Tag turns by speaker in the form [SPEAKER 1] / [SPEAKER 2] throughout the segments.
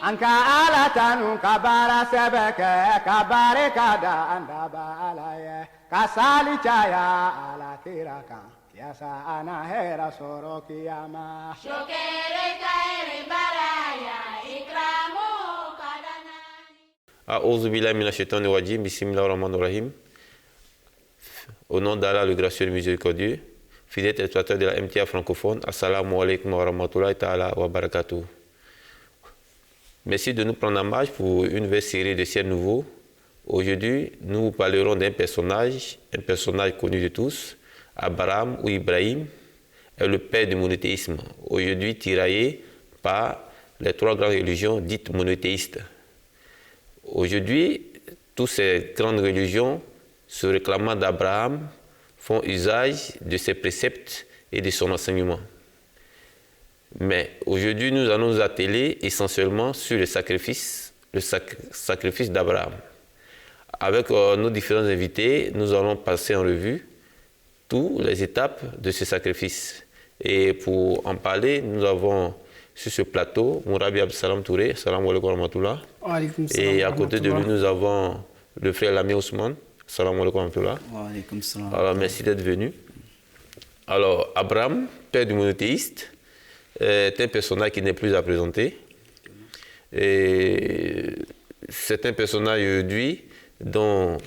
[SPEAKER 1] Anka ala tanu kabara sebeke kabare kada andaba alaye kasali chaya ala kiraka yasa ana hera soro kiyama shokere kaere baraya ikramu kadanani
[SPEAKER 2] A'udhu billahi minash shaitani rajim, bismillahir rahmanir rahim. Au nom d'Allah, le gracieux et le miséricordieux, fidèle téléspectateur de la MTA francophone, assalamu alaikum wa rahmatullahi ta'ala wa barakatuh. Merci de nous prendre en marche pour une nouvelle série de Ciel Nouveau. Aujourd'hui, nous parlerons d'un personnage connu de tous. Abraham ou Ibrahim est le père du monothéisme, aujourd'hui tiraillé par les trois grandes religions dites monothéistes. Aujourd'hui, toutes ces grandes religions, se réclamant d'Abraham, font usage de ses préceptes et de son enseignement. Mais aujourd'hui, nous allons nous atteler essentiellement sur le sacrifice d'Abraham. Avec nos différents invités, nous allons passer en revue toutes les étapes de ce sacrifice. Et pour en parler, nous avons sur ce plateau Mourabi Abdessalam Touré, salam alaikum wa rahmatullah. Et à côté de lui, nous avons le frère Lamé Ousmane, salam alaikum wa rahmatullah. Alors, merci d'être venu. Alors, Abraham, père du monothéiste, est un personnage qui n'est plus à présenter. Et c'est un personnage aujourd'hui dont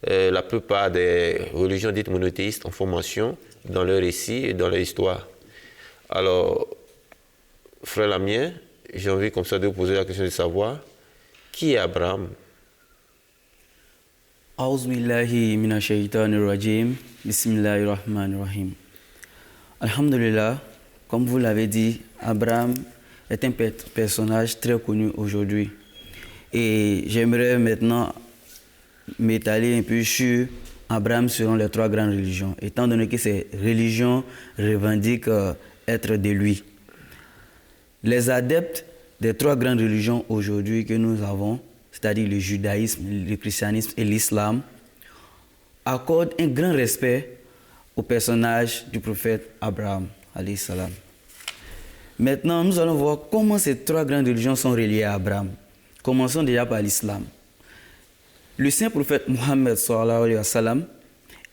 [SPEAKER 2] la plupart des religions dites monothéistes en formation dans leur récit et dans leur histoire. Alors, frère Lamien, j'ai envie comme ça de vous poser la question de savoir qui est Abraham?
[SPEAKER 3] A'udhu billahi minash shaitanir rajim. Bismillahir rahmanir rahim. Alhamdulillah, comme vous l'avez dit, Abraham est un personnage très connu aujourd'hui. Et j'aimerais maintenant m'étaler un peu sur Abraham selon les trois grandes religions, étant donné que ces religions revendiquent être de lui. Les adeptes des trois grandes religions aujourd'hui que nous avons, c'est-à-dire le judaïsme, le christianisme et l'islam, accordent un grand respect au personnage du prophète Abraham, alayhi salam. Maintenant, nous allons voir comment ces trois grandes religions sont reliées à Abraham. Commençons déjà par l'islam. Le saint prophète Mohammed sallallahu alayhi wa sallam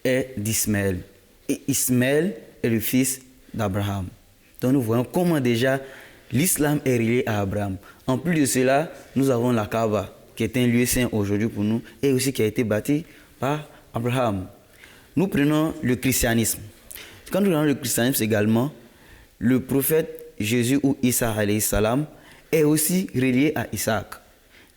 [SPEAKER 3] est d'Ismaël. Et Ismaël est le fils d'Abraham. Donc nous voyons comment déjà l'islam est relié à Abraham. En plus de cela, nous avons la Kaaba, qui est un lieu saint aujourd'hui pour nous, et aussi qui a été bâti par Abraham. Nous prenons le christianisme. Quand nous prenons le christianisme également, le prophète Jésus ou Isa alayhi salam est aussi relié à Isaac.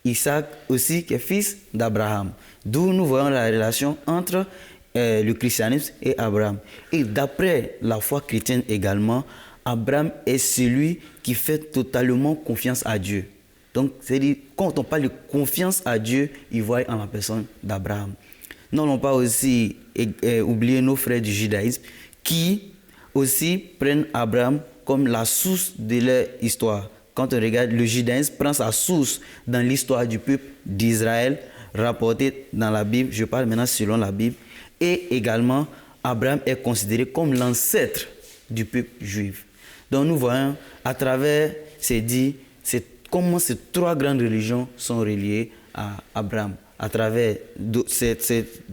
[SPEAKER 3] Isaac aussi qui est fils d'Abraham. D'où nous voyons la relation entre le christianisme et Abraham. Et d'après la foi chrétienne également, Abraham est celui qui fait totalement confiance à Dieu. Donc, c'est-à-dire, quand on parle de confiance à Dieu, il voit en la personne d'Abraham. Nous n'allons pas aussi oublier nos frères du judaïsme qui aussi prennent Abraham comme la source de leur histoire. Quand on regarde, le judaïsme prend sa source dans l'histoire du peuple d'Israël, rapportée dans la Bible, je parle maintenant selon la Bible, et également, Abraham est considéré comme l'ancêtre du peuple juif. Donc nous voyons à travers ces dits, comment ces trois grandes religions sont reliées à Abraham. À travers, il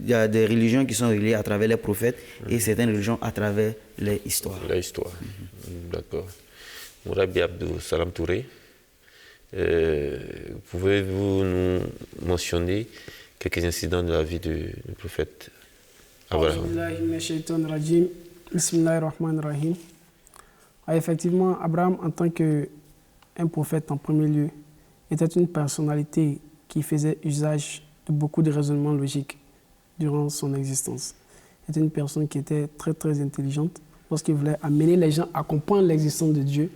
[SPEAKER 3] y a des religions qui sont reliées à travers les prophètes et certaines religions à travers les histoires.
[SPEAKER 2] L'histoire, d'accord. Mourabi Abdessalam Touré, pouvez-vous nous mentionner quelques incidents de la vie du prophète Abraham?
[SPEAKER 4] Bismillahirrahmanirrahim. Effectivement, Abraham, en tant qu'un prophète en premier lieu, était une personnalité qui faisait usage de beaucoup de raisonnements logiques durant son existence. C'était une personne qui était très très intelligente lorsqu'il voulait amener les gens à comprendre l'existence de Dieu.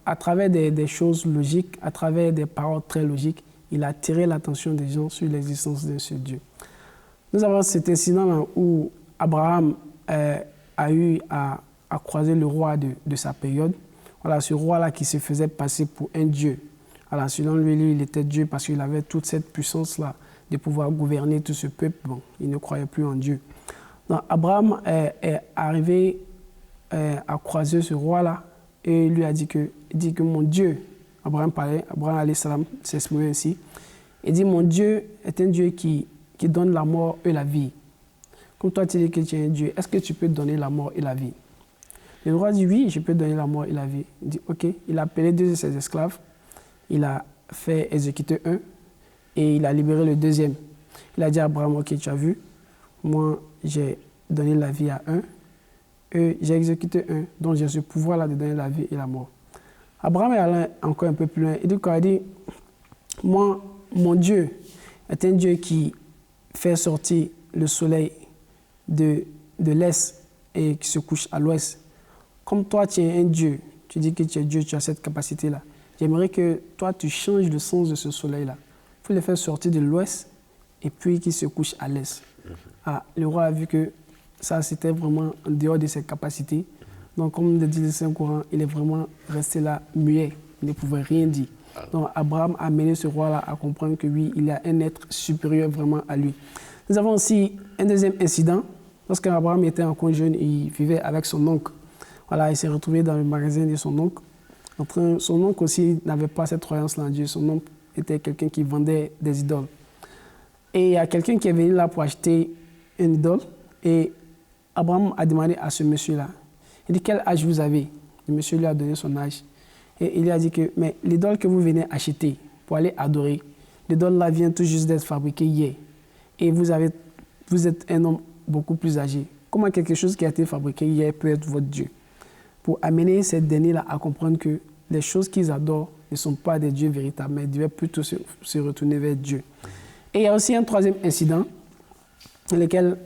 [SPEAKER 4] À travers des choses logiques, à travers des paroles très logiques, il a attiré l'attention des gens sur l'existence de ce Dieu. Nous avons cet incident-là où Abraham a eu à croiser le roi de sa période. Voilà, ce roi-là qui se faisait passer pour un Dieu. Voilà, selon lui, il était Dieu parce qu'il avait toute cette puissance-là de pouvoir gouverner tout ce peuple. Bon, il ne croyait plus en Dieu. Donc, Abraham est arrivé à croiser ce roi-là et il lui a dit que mon Dieu, Abraham alayhi salam s'exprimait ainsi, il dit mon Dieu est un Dieu qui donne la mort et la vie. Comme toi tu dis que tu es un Dieu, est-ce que tu peux donner la mort et la vie? Le roi dit oui, je peux donner la mort et la vie. Il dit ok, il a appelé 2 de ses esclaves, il a fait exécuter un et il a libéré le deuxième. Il a dit à Abraham, ok, tu as vu, moi j'ai donné la vie à un et j'ai exécuté un, donc j'ai ce pouvoir-là de donner la vie et la mort. Abraham est allé encore un peu plus loin. Il dit, moi, mon Dieu est un Dieu qui fait sortir le soleil de l'est et qui se couche à l'ouest. Comme toi, tu es un Dieu, tu dis que tu es Dieu, tu as cette capacité-là. J'aimerais que toi, tu changes le sens de ce soleil-là. Il faut le faire sortir de l'ouest et puis qu'il se couche à l'est. Ah, le roi a vu que ça, c'était vraiment en dehors de ses capacités. Donc, comme le dit le Saint-Coran, il est vraiment resté là, muet. Il ne pouvait rien dire. Donc, Abraham a mené ce roi-là à comprendre que oui, il y a un être supérieur vraiment à lui. Nous avons aussi un deuxième incident. Lorsqu'Abraham était encore jeune, il vivait avec son oncle. Voilà, il s'est retrouvé dans le magasin de son oncle. Son oncle aussi n'avait pas cette croyance-là en Dieu. Son oncle était quelqu'un qui vendait des idoles. Et il y a quelqu'un qui est venu là pour acheter une idole. Et Abraham a demandé à ce monsieur-là, il dit, quel âge vous avez? Le monsieur lui a donné son âge. Et il lui a dit que, mais l'idole que vous venez acheter pour aller adorer, l'idole là vient tout juste d'être fabriquée hier. Et vous êtes un homme beaucoup plus âgé. Comment quelque chose qui a été fabriqué hier peut être votre Dieu? Pour amener ces derniers-là à comprendre que les choses qu'ils adorent ne sont pas des dieux véritables, mais ils devaient plutôt se retourner vers Dieu. Et il y a aussi un troisième incident dans lequel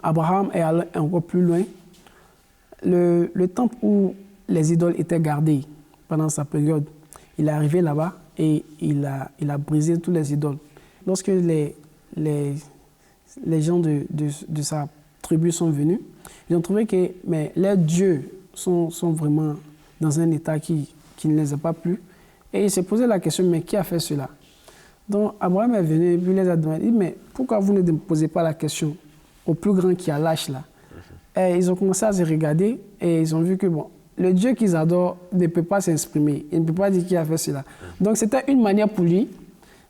[SPEAKER 4] Abraham est allé encore plus loin. Le temple où les idoles étaient gardées pendant sa période, il est arrivé là-bas et il a brisé tous les idoles. Lorsque les gens de sa tribu sont venus, ils ont trouvé que leurs dieux sont vraiment dans un état qui ne les a pas plu. Et il s'est posé la question, mais qui a fait cela? Donc Abraham est venu et puis les a demandé, mais pourquoi vous ne posez pas la question au plus grand qui a l'âge là? Et ils ont commencé à se regarder et ils ont vu que le Dieu qu'ils adorent ne peut pas s'exprimer. Il ne peut pas dire qui a fait cela. Donc c'était une manière pour lui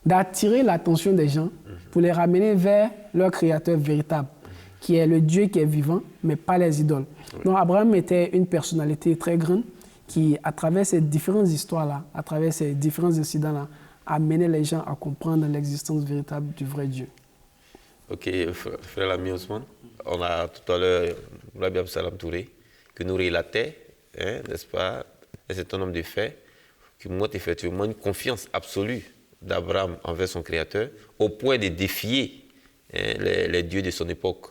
[SPEAKER 4] d'attirer l'attention des gens pour les ramener vers leur créateur véritable, qui est le Dieu qui est vivant, mais pas les idoles. Donc Abraham était une personnalité très grande qui, à travers ces différentes histoires-là, à travers ces différents incidents-là, a mené les gens à comprendre l'existence véritable du vrai Dieu.
[SPEAKER 2] Ok, frère l'ami Ousmane, on a tout à l'heure Rabbi Absalom Touré qui nous relatait, n'est-ce pas, un certain nombre de faits qui montrent effectivement une confiance absolue d'Abraham envers son Créateur au point de défier les dieux de son époque.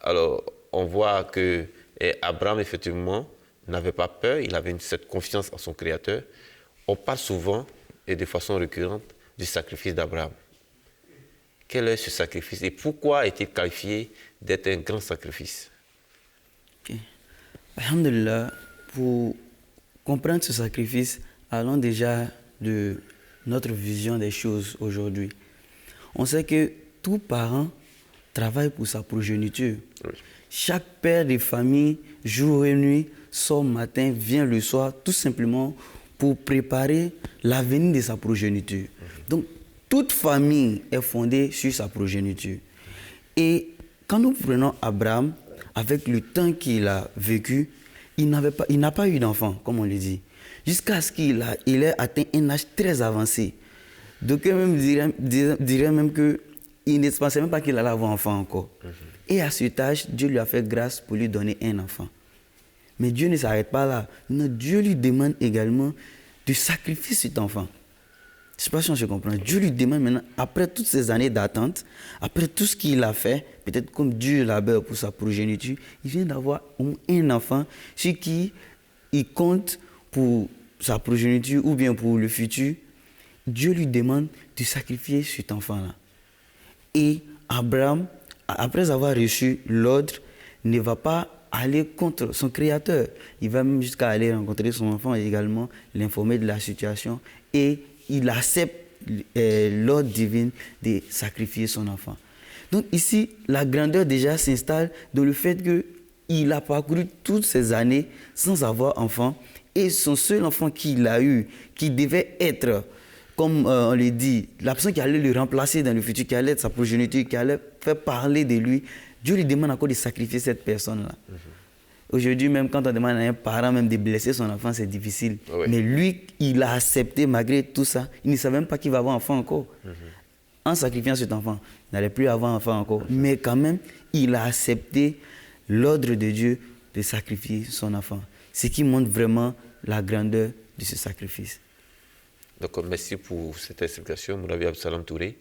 [SPEAKER 2] Alors, on voit que Abraham, effectivement, n'avait pas peur, il avait cette confiance en son Créateur. On parle souvent et de façon récurrente du sacrifice d'Abraham. Quel est ce sacrifice et pourquoi est-il qualifié d'être un grand sacrifice?
[SPEAKER 3] Ok. Alhamdulillah, pour comprendre ce sacrifice, allons déjà de notre vision des choses aujourd'hui. On sait que tout parent travaille pour sa progéniture. Oui. Chaque père de famille, jour et nuit, sort matin, vient le soir, tout simplement pour préparer l'avenir de sa progéniture. Donc, toute famille est fondée sur sa progéniture. Et quand nous prenons Abraham, avec le temps qu'il a vécu, il n'a pas eu d'enfant, comme on le dit, jusqu'à ce qu'il ait atteint un âge très avancé. Donc, même dirait même qu'il ne pensait même pas qu'il allait avoir un enfant encore. Et à cet âge, Dieu lui a fait grâce pour lui donner un enfant. Mais Dieu ne s'arrête pas là. Non, Dieu lui demande également de sacrifier cet enfant. Je ne sais pas si on se comprend. Dieu lui demande maintenant, après toutes ces années d'attente, après tout ce qu'il a fait, peut-être comme Dieu labeur pour sa progéniture, il vient d'avoir un enfant sur qui il compte pour sa progéniture ou bien pour le futur. Dieu lui demande de sacrifier cet enfant-là. Et Abraham, après avoir reçu l'ordre, ne va pas aller contre son créateur. Il va même jusqu'à aller rencontrer son enfant et également l'informer de la situation. Et il accepte l'ordre divin de sacrifier son enfant. Donc ici, la grandeur déjà s'installe dans le fait qu'il a parcouru toutes ces années sans avoir enfant, et son seul enfant qu'il a eu, qui devait être, comme on le dit, la personne qui allait le remplacer dans le futur, qui allait être sa progéniture, qui allait faire parler de lui, Dieu lui demande encore de sacrifier cette personne-là. Aujourd'hui, même quand on demande à un parent même de blesser son enfant, c'est difficile.
[SPEAKER 2] Oui.
[SPEAKER 3] Mais lui, il a accepté malgré tout ça. Il ne savait même pas qu'il va avoir un enfant encore. En sacrifiant cet enfant, il n'allait plus avoir un enfant encore. Mais quand même, il a accepté l'ordre de Dieu de sacrifier son enfant. Ce qui montre vraiment la grandeur de ce sacrifice.
[SPEAKER 2] Donc, merci pour cette explication, Moulavi Absalam Touré.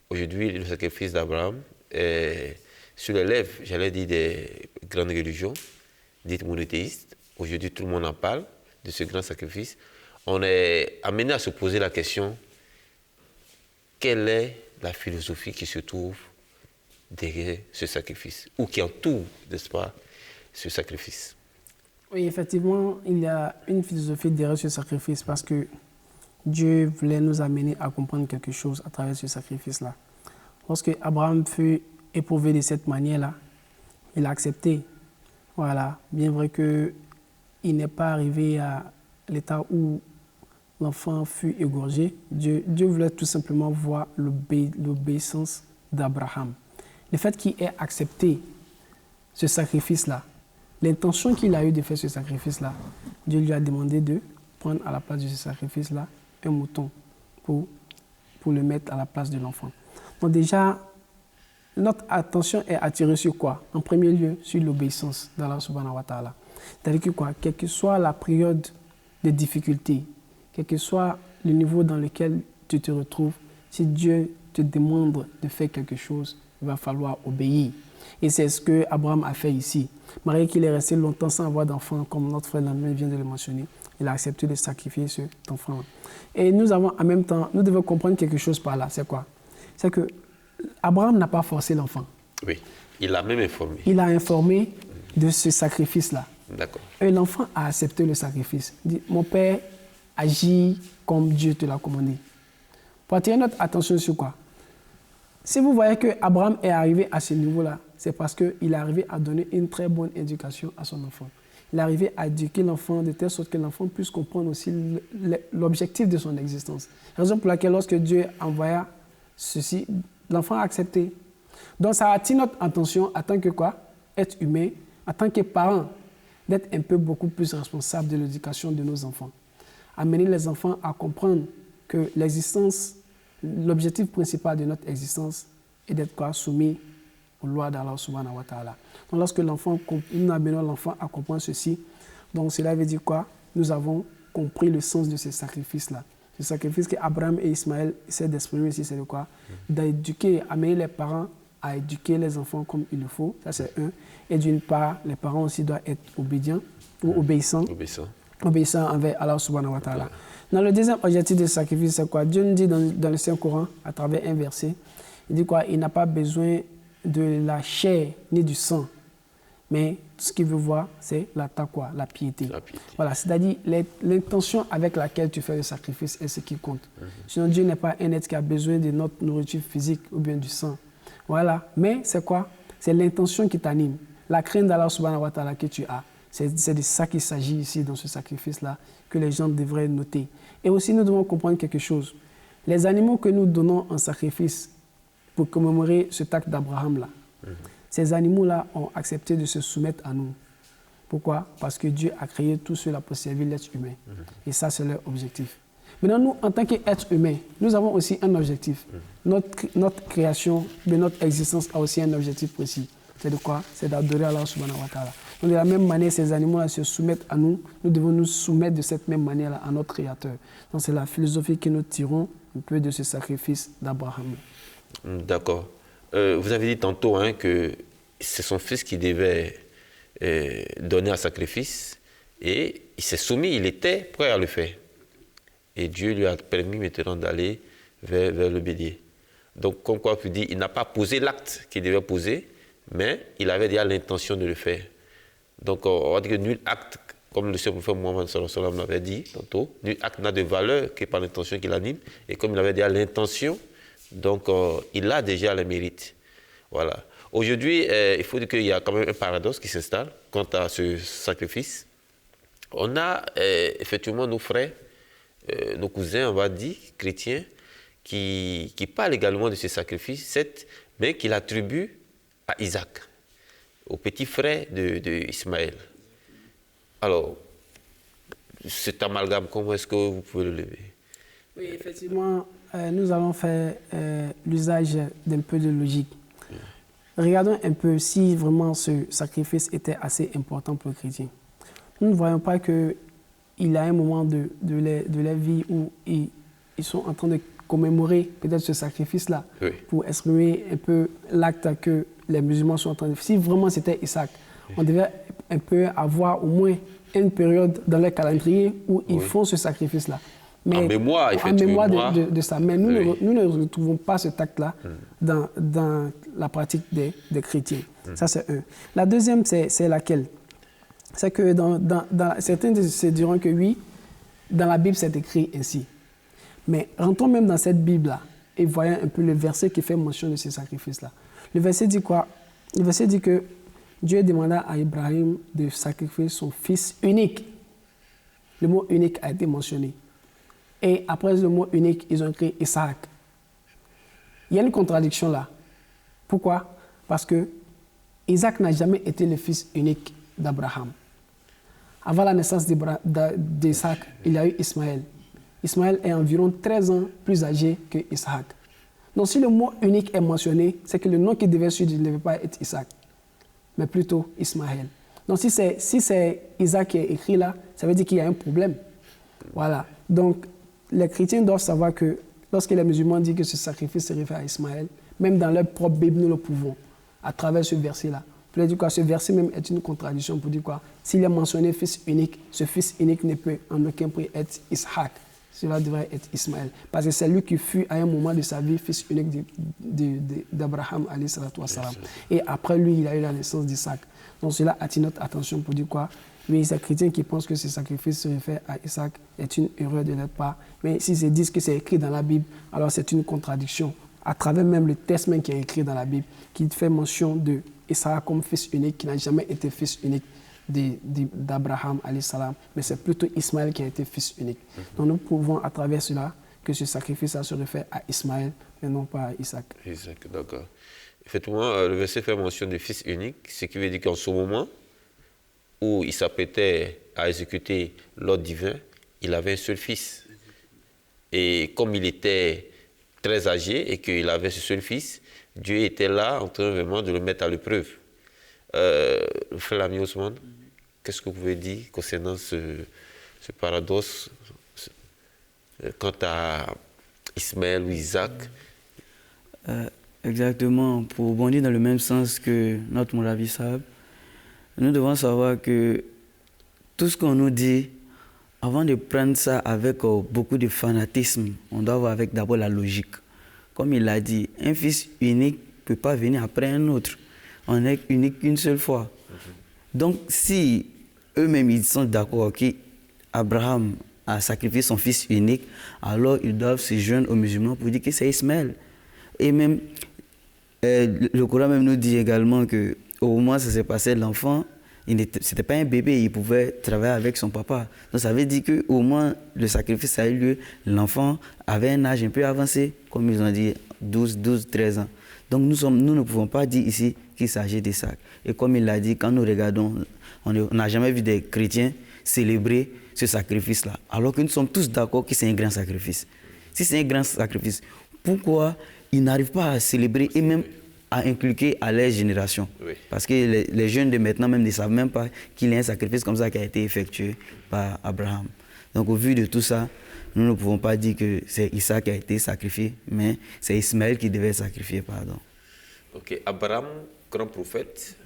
[SPEAKER 2] Aujourd'hui, le sacrifice d'Abraham est sur les lèvres, j'allais dire, des grandes religions, dites monothéistes. Aujourd'hui, tout le monde en parle de ce grand sacrifice. On est amené à se poser la question, quelle est la philosophie qui se trouve derrière ce sacrifice, ou qui entoure, n'est-ce pas, ce sacrifice?
[SPEAKER 4] Oui, effectivement, il y a une philosophie derrière ce sacrifice parce que Dieu voulait nous amener à comprendre quelque chose à travers ce sacrifice-là. Lorsque Abraham fut éprouvé de cette manière-là, il a accepté. Voilà, bien vrai qu'il n'est pas arrivé à l'état où l'enfant fut égorgé. Dieu voulait tout simplement voir l'obéissance d'Abraham. Le fait qu'il ait accepté ce sacrifice-là, l'intention qu'il a eue de faire ce sacrifice-là, Dieu lui a demandé de prendre à la place de ce sacrifice-là un mouton pour le mettre à la place de l'enfant. Donc déjà, notre attention est attirée sur quoi? En premier lieu, sur l'obéissance d'Allah subhanahu wa ta'ala. C'est-à-dire que quoi? Quelle que soit la période de difficulté, quel que soit le niveau dans lequel tu te retrouves, si Dieu te demande de faire quelque chose, il va falloir obéir. Et c'est ce que Abraham a fait ici. Malgré qu'il est resté longtemps sans avoir d'enfant, comme notre frère Lamine vient de le mentionner, il a accepté de sacrifier cet enfant-là. Et nous avons en même temps, nous devons comprendre quelque chose par là. C'est quoi? C'est que Abraham n'a pas forcé l'enfant.
[SPEAKER 2] Oui, il l'a même informé.
[SPEAKER 4] Il a informé de ce sacrifice-là.
[SPEAKER 2] D'accord.
[SPEAKER 4] Et l'enfant a accepté le sacrifice. Il dit, mon père agit comme Dieu te l'a commandé. Pour attirer notre attention sur quoi? Si vous voyez que Abraham est arrivé à ce niveau-là, c'est parce qu'il est arrivé à donner une très bonne éducation à son enfant. Il est arrivé à éduquer l'enfant de telle sorte que l'enfant puisse comprendre aussi l'objectif de son existence. Raison pour laquelle lorsque Dieu envoya ceci, l'enfant a accepté. Donc ça attire notre attention en tant que quoi? Être humain, en tant que parent, d'être un peu beaucoup plus responsable de l'éducation de nos enfants. Amener les enfants à comprendre que l'existence, l'objectif principal de notre existence est d'être quoi? Soumis aux lois d'Allah subhanahu wa ta'ala. Donc lorsque nous amenons l'enfant à comprendre ceci, donc cela veut dire quoi? Nous avons compris le sens de ce sacrifice-là. Ce sacrifice qu'Abraham et Ismaël essaient d'exprimer ici, c'est de quoi? D'éduquer, amener les parents à éduquer les enfants comme il le faut, ça c'est un. Et d'une part, les parents aussi doivent être obédients ou obéissants envers Allah subhanahu wa ta'ala. Dans le deuxième objectif du sacrifice, c'est quoi? Dieu nous dit dans le Saint-Coran, à travers un verset, il dit quoi? Il n'a pas besoin de la chair ni du sang, mais tout ce qu'il veut voir, c'est la taqwa, la piété. Voilà, c'est-à-dire l'intention avec laquelle tu fais le sacrifice est ce qui compte. Sinon, Dieu n'est pas un être qui a besoin de notre nourriture physique ou bien du sang. Voilà, mais c'est quoi? C'est l'intention qui t'anime, la crainte d'Allah subhanahu wa ta'ala que tu as. C'est de ça qu'il s'agit ici dans ce sacrifice-là, que les gens devraient noter. Et aussi, nous devons comprendre quelque chose. Les animaux que nous donnons en sacrifice pour commémorer cet acte d'Abraham-là, ces animaux-là ont accepté de se soumettre à nous. Pourquoi? Parce que Dieu a créé tout cela pour servir l'être humain. Et ça, c'est leur objectif. Maintenant, nous, en tant qu'êtres humains, nous avons aussi un objectif. Notre création, notre existence a aussi un objectif précis. C'est de quoi? C'est d'adorer Allah subhanahu wa ta'ala. Donc, de la même manière, ces animaux-là se soumettent à nous. Nous devons nous soumettre de cette même manière-là à notre Créateur. Donc, c'est la philosophie que nous tirons un peu de ce sacrifice d'Abraham.
[SPEAKER 2] D'accord. Vous avez dit tantôt que c'est son fils qui devait donner un sacrifice et il s'est soumis, il était prêt à le faire. Et Dieu lui a permis maintenant d'aller vers le bélier. Donc, comme quoi on dit, il n'a pas posé l'acte qu'il devait poser, mais il avait déjà l'intention de le faire. Donc, on va dire que nul acte comme le Saint prophète Mohammed sallallahu alayhi wa sallam l'avait dit tantôt, nul acte n'a de valeur que par l'intention qui l'anime. Et comme il avait dit à l'intention, donc il a déjà le mérite. Voilà. Aujourd'hui, il faut dire qu'il y a quand même un paradoxe qui s'installe quant à ce sacrifice. On a effectivement nos frères, nos cousins, on va dire, chrétiens, qui parlent également de ce sacrifice, mais qui l'attribuent à Isaac, au petit frère d'Ismaël. Alors, cet amalgame, comment est-ce que vous pouvez le lever?
[SPEAKER 4] Oui, effectivement, nous allons faire l'usage d'un peu de logique. Regardons un peu si vraiment ce sacrifice était assez important pour les chrétiens. Nous ne voyons pas qu'il y a un moment de leur vie où ils sont en train de commémorer peut-être ce sacrifice-là, oui, pour exprimer un peu l'acte que les musulmans sont en train de faire. Si vraiment c'était Isaac, oui, on devait un peu avoir au moins une période dans leur calendrier où ils, oui, font ce sacrifice-là. Mais en mémoire, de ça. Mais nous, oui, nous ne retrouvons pas cet acte-là dans la pratique des chrétiens. Ça, c'est un. La deuxième, c'est laquelle? C'est que certains se diront que oui, dans la Bible, c'est écrit ainsi. Mais rentrons même dans cette Bible-là et voyons un peu le verset qui fait mention de ce sacrifice-là. Le verset dit quoi? Le verset dit que Dieu demanda à Ibrahim de sacrifier son fils unique. Le mot unique a été mentionné. Et après le mot unique, ils ont écrit Isaac. Il y a une contradiction là. Pourquoi? Parce que Isaac n'a jamais été le fils unique d'Abraham. Avant la naissance d'Isaac, il y a eu Ismaël. Ismaël est environ 13 ans plus âgé que Isaac. Donc si le mot unique est mentionné, c'est que le nom qui devait suivre ne devait pas être Isaac, mais plutôt Ismaël. Donc si c'est Isaac qui est écrit là, ça veut dire qu'il y a un problème. Voilà. Donc les chrétiens doivent savoir que lorsque les musulmans disent que ce sacrifice se réfère à Ismaël, même dans leur propre Bible, nous le pouvons, à travers ce verset-là. Pour dire quoi, ce verset même est une contradiction pour dire quoi? S'il est mentionné fils unique, ce fils unique ne peut en aucun prix être Isaac. Cela devrait être Ismaël. Parce que c'est lui qui fut à un moment de sa vie fils unique d'Abraham, alayhi salatu wa salam. Et après lui, il a eu la naissance d'Isaac. Donc cela attire notre attention pour dire quoi? Oui, ces chrétiens qui pensent que ce sacrifice se réfère à Isaac est une erreur de leur part. Mais s'ils se disent que c'est écrit dans la Bible, alors c'est une contradiction. À travers même le texte même qui est écrit dans la Bible, qui fait mention d'Isaac comme fils unique, qui n'a jamais été fils unique d'Abraham, alayhi salam, mais c'est plutôt Ismaël qui a été fils unique. Donc nous pouvons à travers cela que ce sacrifice se réfère à Ismaël et non pas à Isaac.
[SPEAKER 2] Isaac, d'accord. Effectivement, le verset fait mention de fils unique, ce qui veut dire qu'en ce moment où il s'apprêtait à exécuter l'ordre divin, il avait un seul fils. Et comme il était très âgé et qu'il avait ce seul fils, Dieu était là en train vraiment de le mettre à l'épreuve. Frère l'ami Ousmane, qu'est-ce que vous pouvez dire concernant ce paradoxe quant à Ismaël ou Isaac?
[SPEAKER 3] Exactement, pour bondir dans le même sens que notre Moulavi Sahab, nous devons savoir que tout ce qu'on nous dit, avant de prendre ça avec beaucoup de fanatisme, on doit avoir avec d'abord la logique. Comme il l'a dit, un fils unique ne peut pas venir après un autre. On n'est unique qu'une seule fois. Donc, si eux-mêmes ils sont d'accord qu'Abraham a sacrifié son fils unique, alors ils doivent se joindre aux musulmans pour dire que c'est Ismaël. Et même, le Coran même nous dit également qu'au moment où ça s'est passé, l'enfant, ce n'était pas un bébé, il pouvait travailler avec son papa. Donc, ça veut dire qu'au moins le sacrifice a eu lieu, l'enfant avait un âge un peu avancé, comme ils ont dit, 12, 13 ans. Donc nous ne pouvons pas dire ici qu'il s'agit d'Isaac. Et comme il l'a dit, quand nous regardons, on n'a jamais vu des chrétiens célébrer ce sacrifice-là. Alors que nous sommes tous d'accord que c'est un grand sacrifice. Si c'est un grand sacrifice, pourquoi ils n'arrivent pas à célébrer et même à inculquer à leur génération? Oui. Parce que les jeunes de maintenant même ne savent même pas qu'il y a un sacrifice comme ça qui a été effectué par Abraham. Donc au vu de tout ça, nous ne pouvons pas dire que c'est Isaac qui a été sacrifié, mais c'est Ismaël qui devait sacrifier, pardon.
[SPEAKER 2] Ok, Abraham, grand prophète,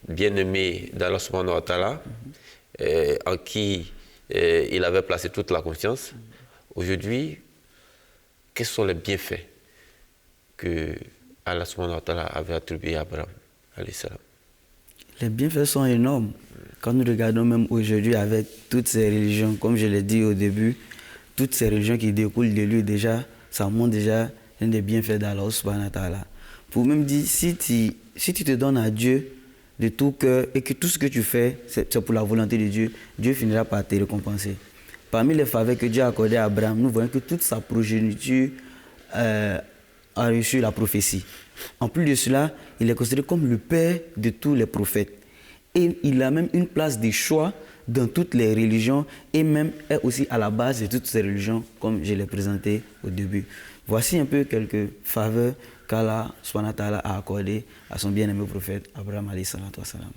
[SPEAKER 2] bien-aimé d'Allah subhanahu wa ta'ala, en qui il avait placé toute la confiance. Aujourd'hui, quels sont les bienfaits que Allah subhanahu wa ta'ala avait attribués à Abraham, alayhi salam?
[SPEAKER 3] Les bienfaits sont énormes. Quand nous regardons même aujourd'hui avec toutes ces religions, comme je l'ai dit au début, toutes ces religions qui découlent de lui déjà, ça montre déjà un des bienfaits d'Allah subhanahu wa ta'ala. Pour même dire, si tu te donnes à Dieu de tout cœur et que tout ce que tu fais, c'est pour la volonté de Dieu, Dieu finira par te récompenser. Parmi les faveurs que Dieu a accordées à Abraham, nous voyons que toute sa progéniture a reçu la prophétie. En plus de cela, il est considéré comme le père de tous les prophètes. Et il a même une place de choix dans toutes les religions et même est aussi à la base de toutes ces religions, comme je l'ai présenté au début. Voici un peu quelques faveurs qu'Allah subhanahu wa ta'ala a accordées à son bien-aimé prophète Abraham alayhi salatu wa salam.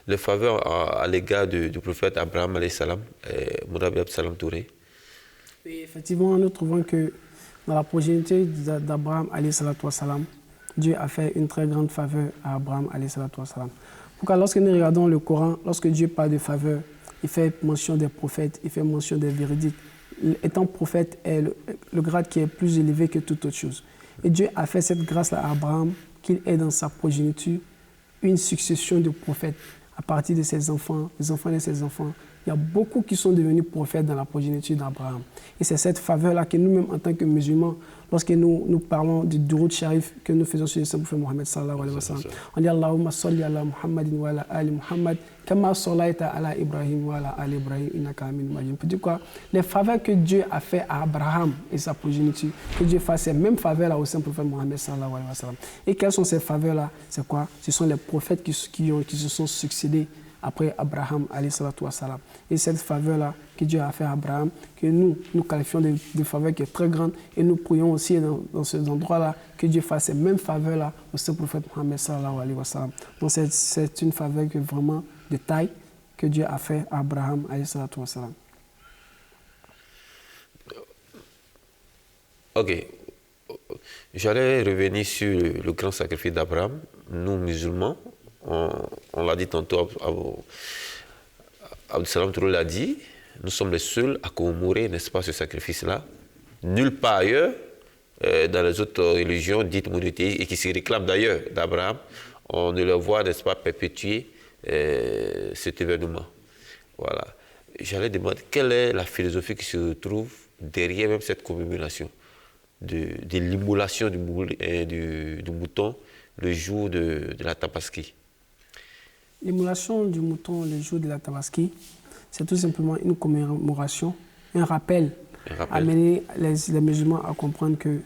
[SPEAKER 2] Les faveurs à l'égard du prophète Abraham alayhi salam, Mourabi Absalam Touré.
[SPEAKER 4] Et effectivement, nous trouvons que dans la progéniture d'Abraham alayhi salatu wa salam, Dieu a fait une très grande faveur à Abraham alayhi salatu wa salam. Pourquoi lorsque nous regardons le Coran, lorsque Dieu parle de faveur, il fait mention des prophètes, il fait mention des véridiques. Étant prophète est le grade qui est plus élevé que toute autre chose. Et Dieu a fait cette grâce-là à Abraham, qu'il ait dans sa progéniture une succession de prophètes à partir de ses enfants, des enfants de ses enfants. Il y a beaucoup qui sont devenus prophètes dans la progéniture d'Abraham. Et c'est cette faveur-là que nous-mêmes, en tant que musulmans, lorsque nous parlons du Duroud Sharif que nous faisons sur le Saint-Prophète Mohammed sallallahu alayhi wa sallam, on dit Allahumma salli ala Muhammadin wa ala ali Muhammad, kama sallaita ala Ibrahim wa ala ali Ibrahim, innaka hamidun majid. Pour dire quoi? Les faveurs que Dieu a fait à Abraham et sa progéniture, que Dieu fasse ces mêmes faveurs-là au Saint-Prophète Mohammed sallallahu alayhi wa sallam. Et quelles sont ces faveurs-là? C'est quoi? Ce sont les prophètes qui se sont succédés après Abraham alayhi salatu wa salam. Et cette faveur-là que Dieu a fait à Abraham, que nous qualifions de faveur qui est très grande, et nous prions aussi dans ces endroits-là que Dieu fasse ces mêmes faveurs-là au Saint-Prophète Mohammed sallallahu alayhi wa sallam. Donc c'est une faveur que vraiment de taille que Dieu a fait à Abraham alayhi salatu wa salam.
[SPEAKER 2] Ok. J'allais revenir sur le grand sacrifice d'Abraham. Nous, musulmans, on l'a dit tantôt, Abdussalam Touré l'a dit, nous sommes les seuls à commémorer, n'est-ce pas, ce sacrifice-là. Nulle part ailleurs, dans les autres religions dites monothéistes, et qui se réclament d'ailleurs d'Abraham, on ne le voit, n'est-ce pas, perpétuer cet événement. Voilà. J'allais demander quelle est la philosophie qui se trouve derrière même cette commémoration de l'immolation du mouton le jour de la Tabaski.
[SPEAKER 4] L'immolation du mouton le jour de la Tabaski, c'est tout simplement une commémoration, un rappel. Amener les musulmans à comprendre que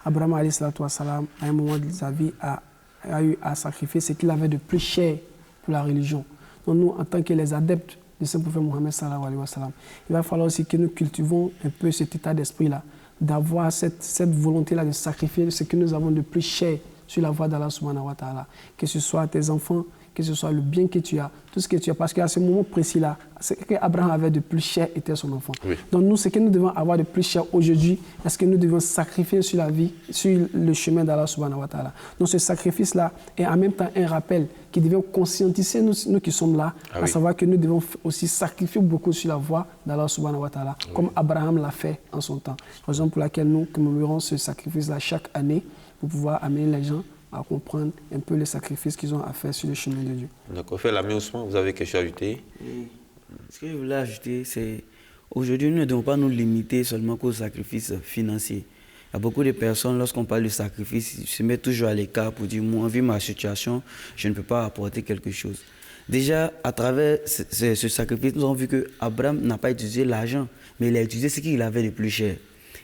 [SPEAKER 4] Abraham alayhi salatu wa salam, à un moment de sa vie, a eu à sacrifier ce qu'il avait de plus cher pour la religion. Donc nous, en tant que les adeptes du Saint-Prophète Mohammed sallallahu alayhi wa sallam, il va falloir aussi que nous cultivons un peu cet état d'esprit-là, d'avoir cette volonté-là de sacrifier ce que nous avons de plus cher sur la voie d'Allah subhanahu wa ta'ala, que ce soit tes enfants, que ce soit le bien que tu as, tout ce que tu as. Parce qu'à ce moment précis-là, ce qu'Abraham avait de plus cher était son enfant. Oui. Donc nous, ce que nous devons avoir de plus cher aujourd'hui, est-ce que nous devons sacrifier sur la vie, sur le chemin d'Allah subhanahu wa ta'ala. Donc ce sacrifice-là est en même temps un rappel qui devait conscientiser nous qui sommes là, à savoir que nous devons aussi sacrifier beaucoup sur la voie d'Allah subhanahu wa ta'ala, comme Abraham l'a fait en son temps. Raison pour laquelle nous commémorons ce sacrifice-là chaque année pour pouvoir amener les gens à comprendre un peu les sacrifices qu'ils ont à faire sur le chemin de Dieu.
[SPEAKER 2] D'accord. Fait l'ami Ousmane, vous avez quelque chose à ajouter?
[SPEAKER 3] Ce que je voulais ajouter, c'est aujourd'hui, nous ne devons pas nous limiter seulement qu'aux sacrifices financiers. Il y a beaucoup de personnes, lorsqu'on parle de sacrifice, ils se mettent toujours à l'écart pour dire, moi, vu ma situation, je ne peux pas apporter quelque chose. Déjà, à travers ce sacrifice, nous avons vu qu'Abraham n'a pas utilisé l'argent, mais il a utilisé ce qu'il avait de plus cher.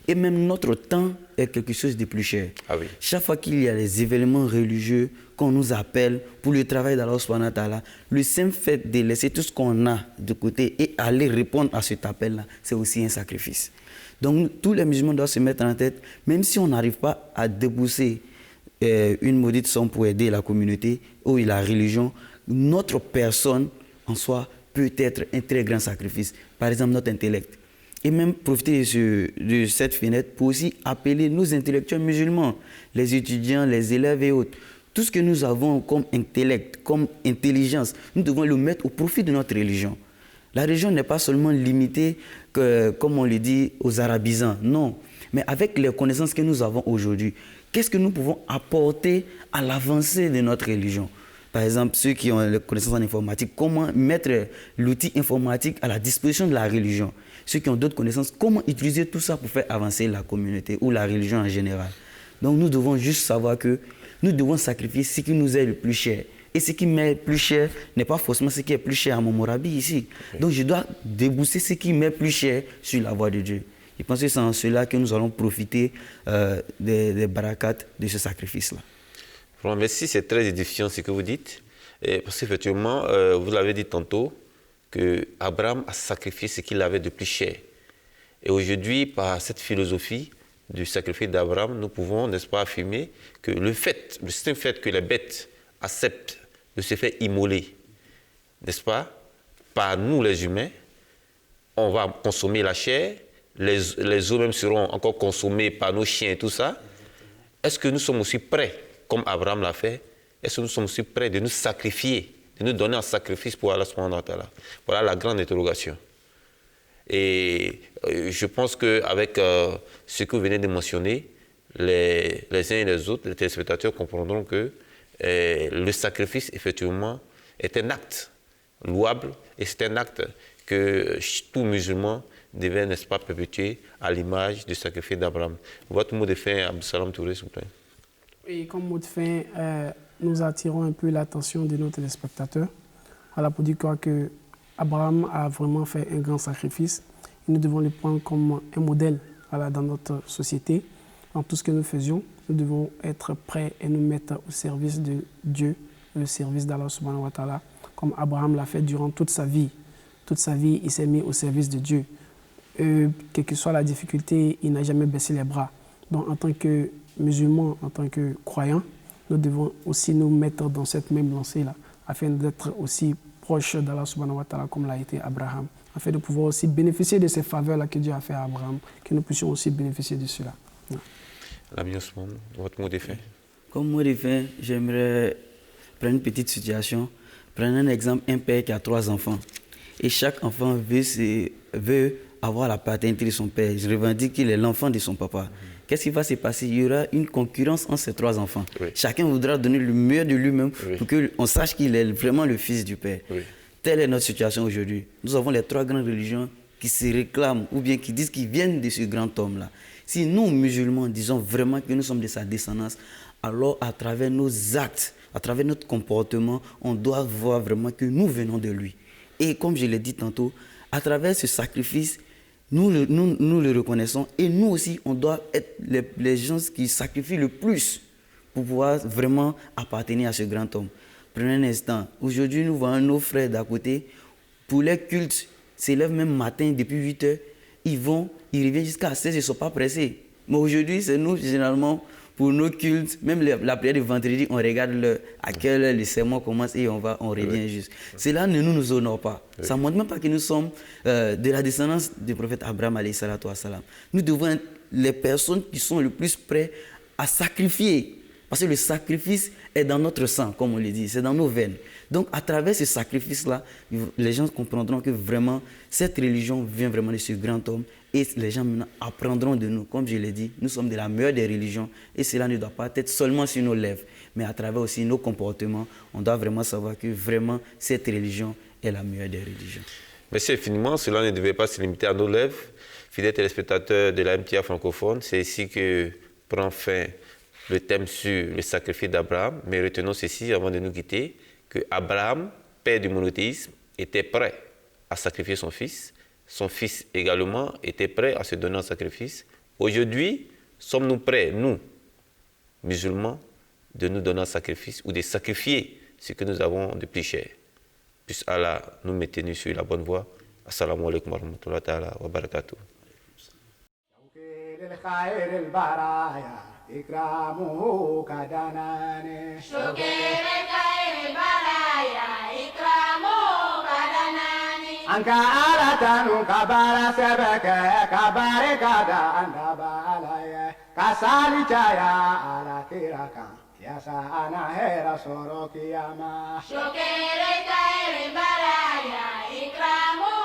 [SPEAKER 3] Et même notre temps est quelque chose de plus cher. Ah oui. Chaque fois qu'il y a des événements religieux qu'on nous appelle pour le travail d'Allah subhanahu wa ta'ala, le simple fait de laisser tout ce qu'on a de côté et aller répondre à cet appel-là, c'est aussi un sacrifice. Donc tous les musulmans doivent se mettre en tête, même si on n'arrive pas à débourser une maudite somme pour aider la communauté ou la religion, notre personne en soi peut être un très grand sacrifice. Par exemple, notre intellect. Et même profiter de cette fenêtre pour aussi appeler nos intellectuels musulmans, les étudiants, les élèves et autres. Tout ce que nous avons comme intellect, comme intelligence, nous devons le mettre au profit de notre religion. La religion n'est pas seulement limitée, comme on le dit, aux arabisants, non. Mais avec les connaissances que nous avons aujourd'hui, qu'est-ce que nous pouvons apporter à l'avancée de notre religion? Par exemple, ceux qui ont les connaissances en informatique, comment mettre l'outil informatique à la disposition de la religion. Ceux qui ont d'autres connaissances, comment utiliser tout ça pour faire avancer la communauté ou la religion en général. Donc nous devons juste savoir que nous devons sacrifier ce qui nous est le plus cher. Et ce qui m'est plus cher n'est pas forcément ce qui est plus cher à mon Morabi ici. Donc je dois débourser ce qui m'est plus cher sur la voie de Dieu. Je pense que c'est en cela que nous allons profiter des barakats de ce sacrifice-là.
[SPEAKER 2] Bon, merci, c'est très édifiant ce que vous dites. Parce qu'effectivement, vous l'avez dit tantôt, que Abraham a sacrifié ce qu'il avait de plus cher. Et aujourd'hui, par cette philosophie du sacrifice d'Abraham, nous pouvons, n'est-ce pas, affirmer que le simple fait que les bêtes acceptent de se faire immoler, n'est-ce pas, par nous les humains, on va consommer la chair, les os même seront encore consommés par nos chiens et tout ça. Est-ce que nous sommes aussi prêts, comme Abraham l'a fait, est-ce que nous sommes aussi prêts de nous sacrifier, de nous donner un sacrifice pour Allah subhanahu wa ta'ala? Voilà la grande interrogation. Et je pense qu'avec ce que vous venez de mentionner, les uns et les autres, les téléspectateurs comprendront que le sacrifice, effectivement, est un acte louable et c'est un acte que tout musulman devait, n'est-ce pas, perpétuer à l'image du sacrifice d'Abraham. Votre mot de fin, Abdussalam Touré, s'il vous plaît.
[SPEAKER 4] Et comme mot de fin, nous attirons un peu l'attention de nos téléspectateurs pour dire que Abraham a vraiment fait un grand sacrifice. Et nous devons le prendre comme un modèle dans notre société. Dans tout ce que nous faisions, nous devons être prêts et nous mettre au service de Dieu, au service d'Allah subhanahu wa ta'ala, comme Abraham l'a fait durant toute sa vie. Toute sa vie, il s'est mis au service de Dieu. Quelle que soit la difficulté, il n'a jamais baissé les bras. Donc en tant que musulmans, en tant que croyants, nous devons aussi nous mettre dans cette même lancée-là, afin d'être aussi proches d'Allah subhanahu wa ta'ala comme l'a été Abraham, afin de pouvoir aussi bénéficier de ces faveurs-là que Dieu a fait à Abraham, que nous puissions aussi bénéficier de cela.
[SPEAKER 2] L'ami Ousmane, votre mot de fin.
[SPEAKER 3] Comme mot de fin, j'aimerais prendre une petite situation. Prenez un exemple, un père qui a 3 enfants. Et chaque enfant veut avoir la paternité de son père. Il revendique qu'il est l'enfant de son papa. Qu'est-ce qui va se passer? Il y aura une concurrence entre ces 3 enfants. Oui. Chacun voudra donner le meilleur de lui-même pour qu'on sache qu'il est vraiment le fils du père. Oui. Telle est notre situation aujourd'hui. Nous avons les 3 grandes religions qui se réclament ou bien qui disent qu'ils viennent de ce grand homme-là. Si nous, musulmans, disons vraiment que nous sommes de sa descendance, alors à travers nos actes, à travers notre comportement, on doit voir vraiment que nous venons de lui. Et comme je l'ai dit tantôt, à travers ce sacrifice, nous le reconnaissons et nous aussi, on doit être les gens qui sacrifient le plus pour pouvoir vraiment appartenir à ce grand homme. Prenez un instant. Aujourd'hui, nous voyons nos frères d'à côté, pour les cultes, s'élèvent même matin depuis 8 heures, ils reviennent jusqu'à 16, ils ne sont pas pressés. Mais aujourd'hui, c'est nous, généralement, pour nos cultes, même la prière de vendredi, on regarde à quelle heure le sermon commence et on revient juste. Cela ne nous honore pas. Ça ne montre même pas que nous sommes de la descendance du prophète Abraham alayhi salatu wa salam. Nous devons être les personnes qui sont le plus prêtes à sacrifier. Parce que le sacrifice est dans notre sang, comme on le dit, c'est dans nos veines. Donc, à travers ce sacrifice-là, les gens comprendront que vraiment, cette religion vient vraiment de ce grand homme et les gens maintenant apprendront de nous. Comme je l'ai dit, nous sommes de la meilleure des religions et cela ne doit pas être seulement sur nos lèvres, mais à travers aussi nos comportements. On doit vraiment savoir que vraiment, cette religion est la meilleure des religions.
[SPEAKER 2] Merci infiniment. Cela ne devait pas se limiter à nos lèvres. Fidèles téléspectateurs de la MTA francophone, c'est ici que prend fin le thème sur le sacrifice d'Abraham. Mais retenons ceci avant de nous quitter, que Abraham, père du monothéisme, était prêt à sacrifier son fils. Son fils également était prêt à se donner en sacrifice. Aujourd'hui, sommes-nous prêts, nous, musulmans, de nous donner un sacrifice ou de sacrifier ce que nous avons de plus cher? Puisse Allah nous maintenir sur la bonne voie. Assalamu alaikum wa rahmatullahi ta'ala wa barakatuh.
[SPEAKER 1] إكرامه كدناني
[SPEAKER 5] شكر خير البرايا إكرامه كدناني
[SPEAKER 1] أنك آلة كبار سبك كبار كدا أندب علي كسالي جايا على كيركا يا سانا هيرا سوروك يا ما
[SPEAKER 5] شكر خير البرايا إكرامه